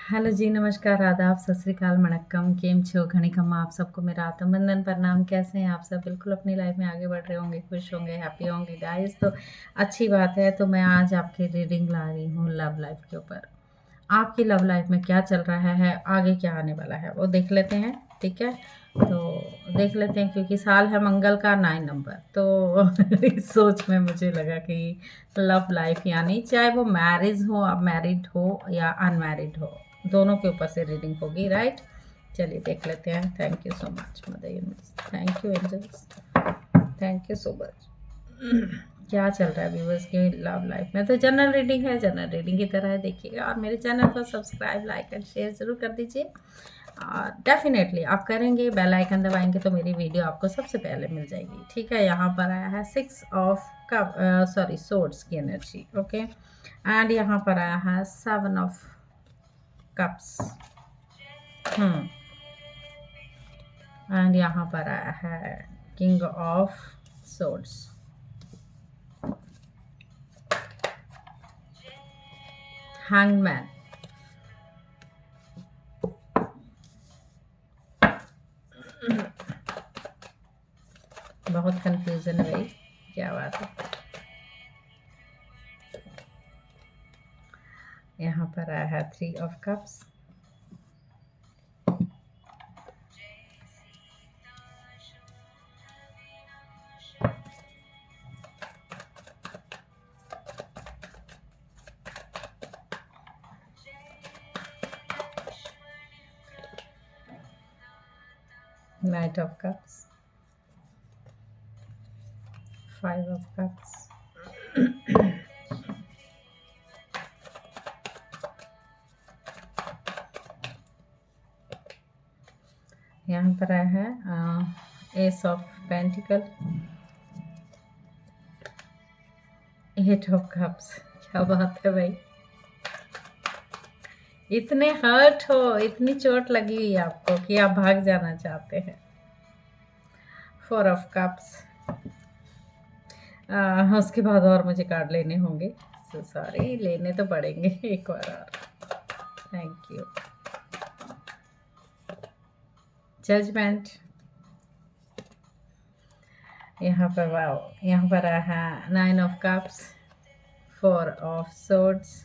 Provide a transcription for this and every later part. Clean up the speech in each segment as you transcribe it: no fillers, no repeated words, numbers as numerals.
Hello जी, नमस्कार, आदाब, सत श्री अकाल, वणक्कम, केम छो, घणिकम। आप सबको मेरा आत्मवंदन प्रणाम। कैसे हैं आप सब? बिल्कुल अपनी लाइफ में आगे बढ़ रहे होंगे, खुश होंगे, हैप्पी होंगे गाइस। तो अच्छी बात है। तो मैं आज आपकी रीडिंग ला रही हूँ लव लाइफ के ऊपर। आपकी लव लाइफ में क्या चल रहा है, आगे क्या आने वाला है, वो देख लेते हैं। ठीक है, तो देख लेते हैं। क्योंकि साल है मंगल का 9 नंबर, तो इस सोच में मुझे लगा कि लव लाइफ यानी चाहे वो मैरिज हो, आप मैरिड हो या अनमैरिड हो, दोनों के ऊपर से रीडिंग होगी, राइट। चलिए देख लेते हैं। Thank you so much mother universe, thank you angels, thank you so much. क्या चल रहा है व्यूअर्स की लव लाइफ में? तो जनरल रीडिंग है, जनरल रीडिंग की तरह है, देखिएगा। और मेरे चैनल को सब्सक्राइब, लाइक एंड शेयर ज़रूर कर दीजिए। और डेफिनेटली आप करेंगे, बेल आइकन दबाएंगे तो मेरी वीडियो आपको सबसे पहले मिल जाएगी। ठीक है, यहाँ पर आया है 6 ऑफ कप, सॉरी सोर्ड्स की एनर्जी। ओके, एंड यहाँ पर आया है 7 ऑफ कप्स। एंड यहाँ पर आया है किंग ऑफ सोर्ड्स। हैंगमैन। बहुत कंफ्यूजन है भाई, क्या बात है। यहाँ पर आया है 3 of cups. Knight of Cups, 5 of Cups, यहाँ पर आया है S of pentacle, 8 of cups. क्या बात है भाई, इतने हर्ट हो, इतनी चोट लगी हुई आपको कि आप भाग जाना चाहते हैं। 4 ऑफ कप्स। उसके बाद और मुझे कार्ड लेने होंगे, सो सॉरी, लेने तो पड़ेंगे एक बार और। Thank you. जजमेंट। यहाँ पर वाओ, यहाँ पर आया है 9 of cups, 4 of swords,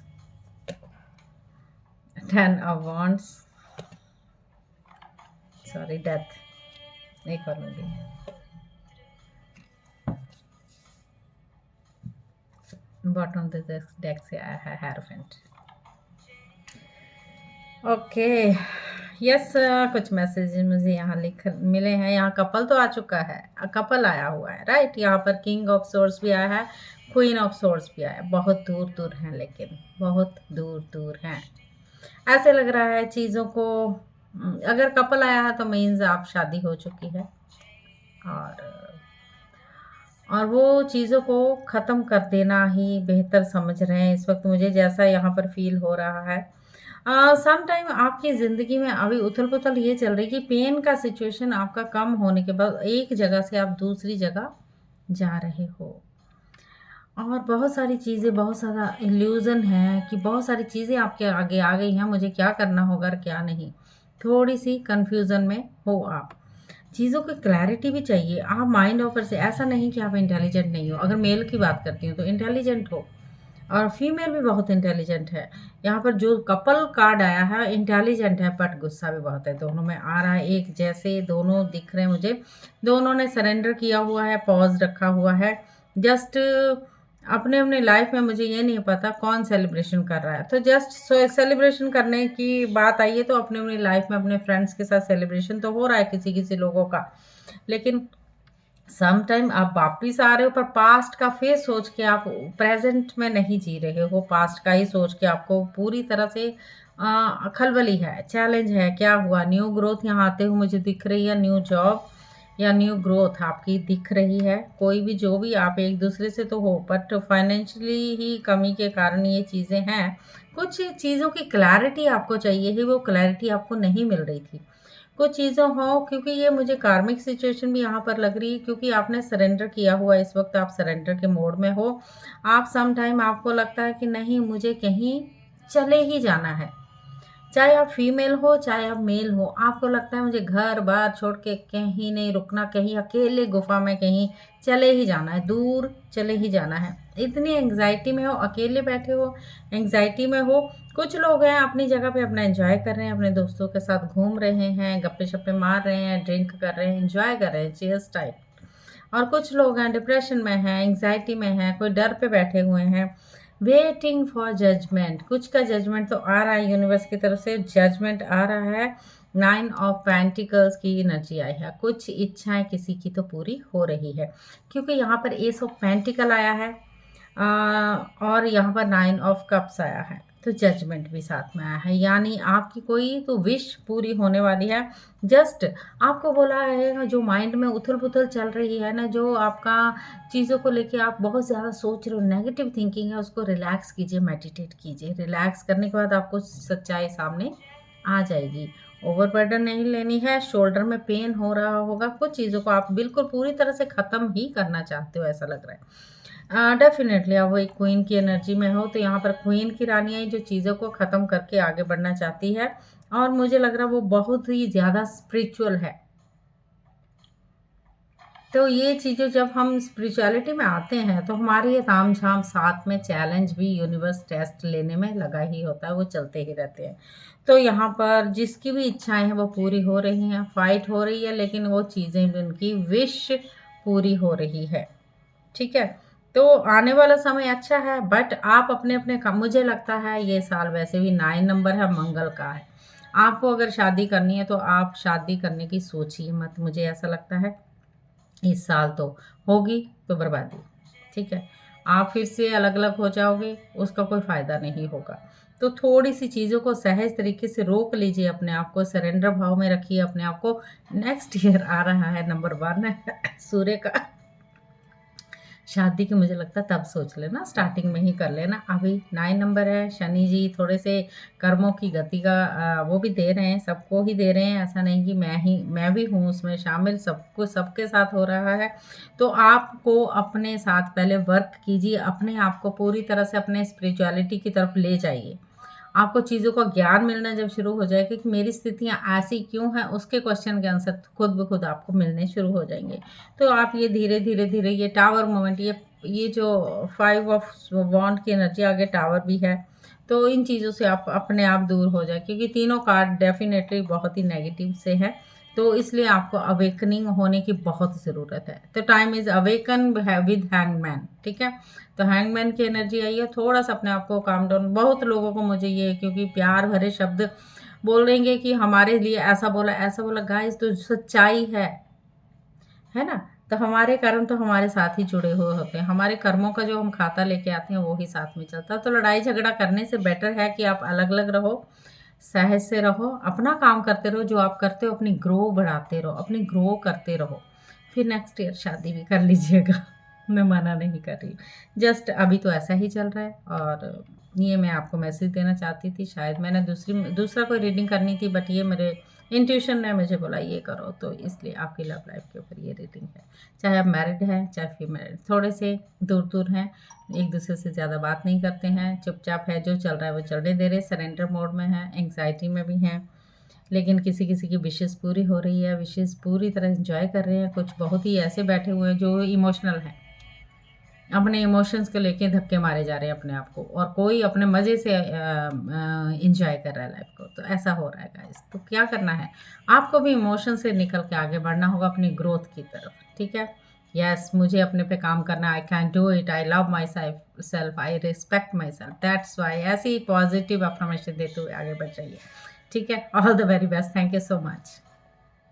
10 of wands, sorry death, नहीं करूँगी। बॉटम ऑफ द डेक से आया है हेरोफेंट। ओके, यस, कुछ मैसेज मुझे यहाँ लिख मिले हैं। यहाँ कपल तो आ चुका है, कपल आया हुआ है, राइट। यहाँ पर किंग ऑफ सोर्स भी आया है, क्वीन ऑफ सोर्स भी आया है। बहुत दूर दूर हैं, लेकिन बहुत दूर दूर हैं। ऐसे लग रहा है चीज़ों को, अगर कपल आया है तो मीन्स आप शादी हो चुकी है, और वो चीज़ों को ख़त्म कर देना ही बेहतर समझ रहे हैं इस वक्त, मुझे जैसा यहाँ पर फील हो रहा है। सम टाइम आपकी ज़िंदगी में अभी उथल-पुथल ये चल रही है कि पेन का सिचुएशन आपका कम होने के बाद एक जगह से आप दूसरी जगह जा रहे हो। और बहुत सारी चीज़ें, बहुत सारा इल्यूज़न है कि बहुत सारी चीज़ें आपके आगे आ गई हैं, मुझे क्या करना होगा और क्या नहीं। थोड़ी-सी कन्फ्यूज़न में हो आप। चीज़ों की क्लैरिटी भी चाहिए। आप माइंड ऑफ़र से, ऐसा नहीं कि आप इंटेलिजेंट नहीं हो। अगर मेल की बात करती हूँ तो इंटेलिजेंट हो, और फीमेल भी बहुत इंटेलिजेंट है। यहाँ पर जो कपल कार्ड आया है इंटेलिजेंट है, बट गुस्सा भी बहुत है। दोनों में आ रहा है एक जैसे, दोनों दिख रहे हैं मुझे। दोनों ने सरेंडर किया हुआ है, पॉज़ रखा हुआ है। जस्ट अपने अपने लाइफ में, मुझे ये नहीं पता कौन सेलिब्रेशन कर रहा है। तो जस्ट सेलिब्रेशन करने की बात आई है तो अपने अपनी लाइफ में अपने फ्रेंड्स के साथ सेलिब्रेशन तो हो रहा है किसी किसी लोगों का। लेकिन सम टाइम आप वापिस आ रहे हो, पर पास्ट का फिर सोच के आप प्रेजेंट में नहीं जी रहे हो। पास्ट का ही सोच के आपको पूरी तरह से खलबली है, चैलेंज है। क्या हुआ? न्यू ग्रोथ यहाँ आते हुए मुझे दिख रही है। न्यू जॉब या न्यू ग्रोथ आपकी दिख रही है। कोई भी जो भी, आप एक दूसरे से तो हो, बट फाइनेंशियली ही कमी के कारण ये चीज़ें हैं। कुछ चीज़ों की क्लैरिटी आपको चाहिए ही, वो क्लैरिटी आपको नहीं मिल रही थी। कुछ चीज़ें हो, क्योंकि ये मुझे कार्मिक सिचुएशन भी यहाँ पर लग रही है, क्योंकि आपने सरेंडर किया हुआ है। इस वक्त आप सरेंडर के मोड में हो। आप सम टाइम आपको लगता है कि नहीं, मुझे कहीं चले ही जाना है, चाहे आप फीमेल हो, चाहे आप मेल हो, आपको लगता है मुझे घर-बार छोड़ के कहीं नहीं रुकना, कहीं अकेले गुफ़ा में कहीं चले ही जाना है, दूर चले ही जाना है। इतनी एंग्ज़ायटी में हो, अकेले बैठे हो, एंग्ज़ायटी में हो। कुछ लोग हैं अपनी जगह पे अपना एन्जॉय कर रहे हैं, अपने दोस्तों के साथ घूम रहे हैं, गप्पे-शप्पे मार रहे हैं, ड्रिंक कर रहे हैं, एन्जॉय कर रहे हैं, चीयर्स टाइप। और कुछ लोग हैं डिप्रेशन में हैं, एंग्ज़ायटी में हैं, कोई डर पे बैठे हुए हैं, वेटिंग फॉर जजमेंट। कुछ का जजमेंट तो आ रहा है, यूनिवर्स की तरफ से जजमेंट आ रहा है। 9 ऑफ पेंटिकल्स की एनर्जी आई है। कुछ इच्छाएँ किसी की तो पूरी हो रही है, क्योंकि यहाँ पर एस ऑफ पेंटिकल आया है और यहाँ पर 9 ऑफ कप्स आया है, तो जजमेंट भी साथ में आया है। यानी आपकी कोई तो विश पूरी होने वाली है। जस्ट आपको बोला है, जो माइंड में उथल-पुथल चल रही है ना, जो आपका चीज़ों को लेके आप बहुत ज़्यादा सोच रहे हो, नेगेटिव थिंकिंग है, उसको रिलैक्स कीजिए, मेडिटेट कीजिए। रिलैक्स करने के बाद आपको सच्चाई सामने आ जाएगी। ओवरबर्डन नहीं लेनी है, शोल्डर में पेन हो रहा होगा, कुछ चीज़ों को आप बिल्कुल पूरी तरह से ख़त्म ही करना चाहते हो, ऐसा लग रहा है। डेफ़िनेटली आप वो एक क्वीन की एनर्जी में हो, तो यहाँ पर क्वीन की रानी आई जो चीज़ों को ख़त्म करके आगे बढ़ना चाहती है, और मुझे लग रहा है वो बहुत ही ज़्यादा स्पिरिचुअल है। तो ये चीज़ें जब हम स्पिरिचुअलिटी में आते हैं, तो हमारे ये तामझाम साथ में चैलेंज भी यूनिवर्स टेस्ट लेने में लगा ही होता है, वो चलते ही रहते हैं। तो यहाँ पर जिसकी भी इच्छाएँ हैं वो पूरी हो रही हैं, फाइट हो रही है, लेकिन वो चीज़ें भी उनकी विश पूरी हो रही है। ठीक है? तो आने वाला समय अच्छा है, बट आप अपने-अपने काम, मुझे लगता है ये साल वैसे भी 9 नंबर है, मंगल का है। आपको अगर शादी करनी है तो आप शादी करने की सोचिए मत, मुझे ऐसा लगता है। इस साल तो होगी तो बर्बादी, ठीक है? आप फिर से अलग-अलग हो जाओगे, उसका कोई फ़ायदा नहीं होगा। तो थोड़ी-सी चीज़ों को सहज तरीके से रोक लीजिए, अपने आप को सरेंडर भाव में रखिए अपने आप को। नेक्स्ट ईयर आ रहा है नंबर 1 सूर्य का। शादी की मुझे लगता है तब सोच लेना, स्टार्टिंग में ही कर लेना। अभी 9 नंबर है, शनि जी थोड़े से कर्मों की गति का वो भी दे रहे हैं, सबको ही दे रहे हैं। ऐसा नहीं कि मैं भी हूँ उसमें शामिल, सबको सबके साथ हो रहा है। तो आपको अपने साथ पहले वर्क कीजिए, अपने आप को पूरी तरह से अपने स्पिरिचुअलिटी की तरफ ले जाइए। आपको चीज़ों का ज्ञान मिलना जब शुरू हो जाएगा कि मेरी स्थितियाँ ऐसी क्यों हैं, उसके क्वेश्चन के आंसर खुद ब खुद आपको मिलने शुरू हो जाएँगे। तो आप ये धीरे-धीरे ये टावर मोमेंट, ये जो 5 ऑफ वॉन्ड की एनर्जी आगे टावर भी है, तो इन चीज़ों से आप अपने आप दूर हो जाएँ, क्योंकि तीनों कार्ड डेफ़िनेटली बहुत ही नेगेटिव से हैं। तो इसलिए आपको अवेकनिंग होने की बहुत ज़रूरत है। तो टाइम इज़ अवेकन है विद हैंगमैन, ठीक है? तो हैंगमैन की एनर्जी आई है, थोड़ा-सा अपने आप को काम डाउन। बहुत लोगों को मुझे ये, क्योंकि प्यार भरे शब्द बोलेंगे कि हमारे लिए ऐसा बोला, गाइस तो सच्चाई है ना? तो हमारे कर्म तो हमारे साथ ही जुड़े हुए होते हैं। हमारे कर्मों का जो हम खाता लेके आते हैं वो ही साथ में चलता है। तो लड़ाई झगड़ा करने से बेटर है कि आप अलग-अलग रहो, सहज से रहो, अपना काम करते रहो, जो आप करते हो अपनी ग्रो बढ़ाते रहो, अपनी ग्रो करते रहो। फिर नेक्स्ट ईयर शादी भी कर लीजिएगा। मैं मना नहीं कर रही हूँ। जस्ट अभी तो ऐसा ही चल रहा है, और ये मैं आपको मैसेज देना चाहती थी। शायद मैंने दूसरा कोई रीडिंग करनी थी, बट ये मेरे इंट्यूशन ने मुझे बोला ये करो, तो इसलिए आपकी लव लाइफ के ऊपर ये रीडिंग है। चाहे आप मैरिड हैं, चाहे फीमेल, थोड़े से दूर-दूर हैं, एक-दूसरे से ज़्यादा बात नहीं करते हैं, चुपचाप है, जो चल रहा है वो चलने दे रहे, सरेंडर मोड में हैं, एंग्ज़ायटी में भी हैं। लेकिन किसी-किसी की विशेज़ पूरी हो रही है, विशेज़ पूरी तरह एन्जॉय कर रहे हैं। कुछ बहुत ही ऐसे बैठे हुए हैं जो इमोशनल हैं। अपने इमोशंस को लेके धक्के मारे जा रहे हैं अपने आप को, और कोई अपने मज़े से एन्जॉय कर रहा है लाइफ़ को। तो ऐसा हो रहा है गाइस। तो क्या करना है? आपको भी इमोशन से निकल के आगे बढ़ना होगा अपनी ग्रोथ की तरफ, ठीक है? यस, मुझे अपने पे काम करना है, I can do it, I love my self, I respect my self, that's why. ऐसी पॉज़िटिव अफ़र्मेशन देते हुए आगे बढ़ जाइए, ठीक है? All the very best, thank you so much.